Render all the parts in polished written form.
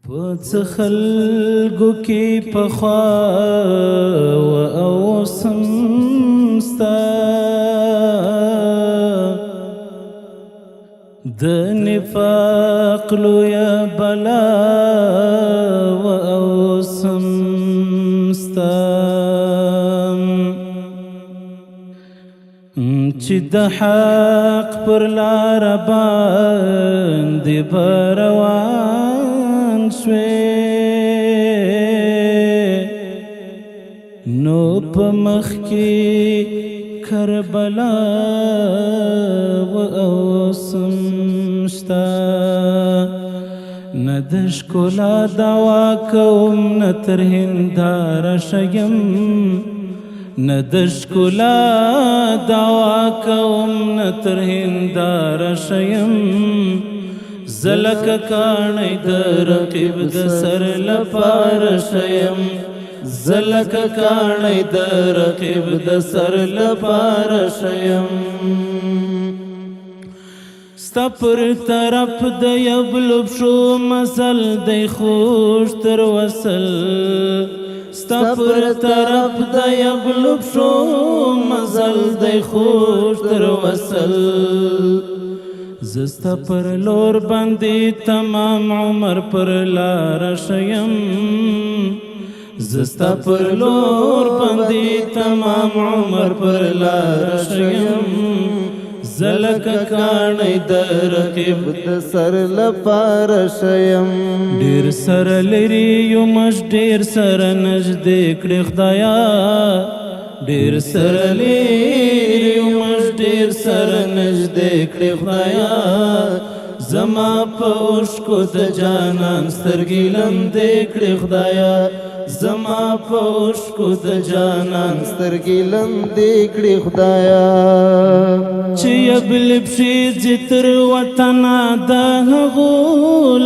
پڅ خلګو کې پخوا و اوسم ستا د نفاق لویه بلا و اوسم ستا چې د حق پر لار باندې روان شوې نو په مخ کې کربلا و اوسم شتا نه د ښکلا دعوا کوم نه تر هنداره شیم نه د ښکلا دعوا کوم نه تر هنداره شیم زه لکه کاڼی د رقیب د سر لپاره شیم زه لکه کاڼی د رقیب د سر لپاره شیم ستا پر طرف د یبلو پښو مزل دی خوږ تر وصل ستا پر طرف د یبلو پښو مزل دی خوږ تر وصل زه ستا پر لور باندې تمام عمر پر لار شیم زه ستا پر لور باندې تمام عمر پر لار شیم زه لکه کاڼی د رقیب د سر لپاره شیم ډېر سره لري یمش ډېر سره نږدې کړې خدایا ډېر سره لري یمش ډېر سره نږدې کړې خدایا زما په اوښکو د جانان سترګې لمدې کړې خدایا زما په اوښکو د جانان سترګې لمدې کړې خدایا چې یبلې پښې ځي تر وطنه د هغو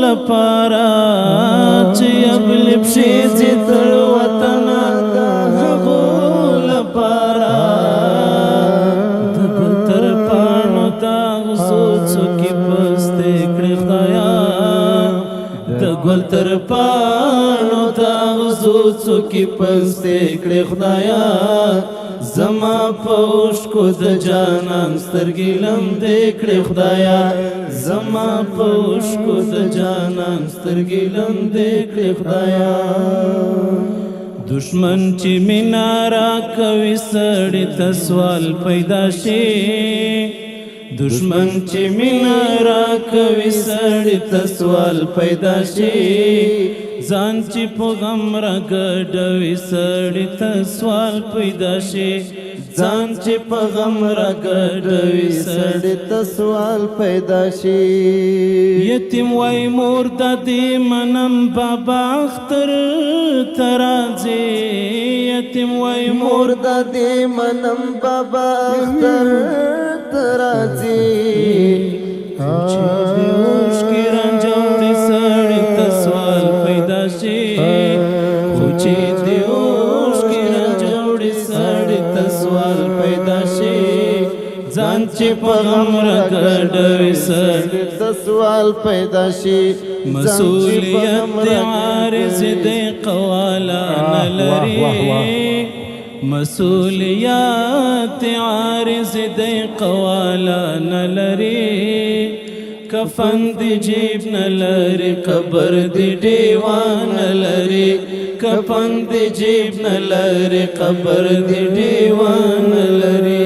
لپاره چې یبلې پښې ځي تر وطنه د هغو لپاره د ګل تر پاڼو داغ سوڅو کې پستې کړې خدایا د ګل تر پاڼو داغ سوڅو کې پستې کړې خدایا زما په اوښکو د جانان سترګې لمدې کړې خدایا زما په اوښکو د جانان سترګې لمدې کړې خدایا دشمن چې مینا راکوي سړي ته سوال پیدا شي دشمن چې مینا راکوي سړي ته سوال پیدا شي ځان چې په غم راګډوي سړي ته سوال پیدا شي ځان چې په غم راګډوي سړي ته سوال پیدا شي یتیم وای مور د دې منم بابا اختر ترازي یتیم وای مور د دې منم بابا اختر ترازي چې دې اوس کې رنجوړي سړي ته سوال پیدا شي خو چې دې اوس کې رنجوړي سړي ته سوال پیدا شي ځان چې په غم راګډوي سړي ته سوال پیدا شي مسؤلیت دې عارض دې قواله نه لري مسؤلیت عارض دی قوالا نلری کفن دی جیب نلری قبر دی دیوان نلری کفن دی جیب نلری قبر دی دیوان نلری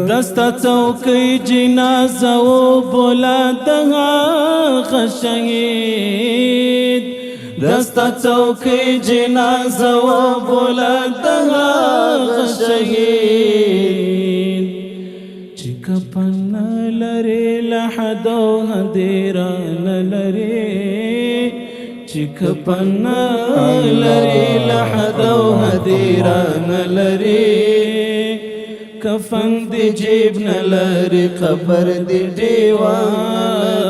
دستا چوکی جنازه و بولا دغا خشنگید دستا چوکی جنازه و بلند شهید چی کپن نلری لحد و هدیران نلری چی کپن نلری لحد و هدیران نلری کفن دی جیب نلری قبر دی دیوان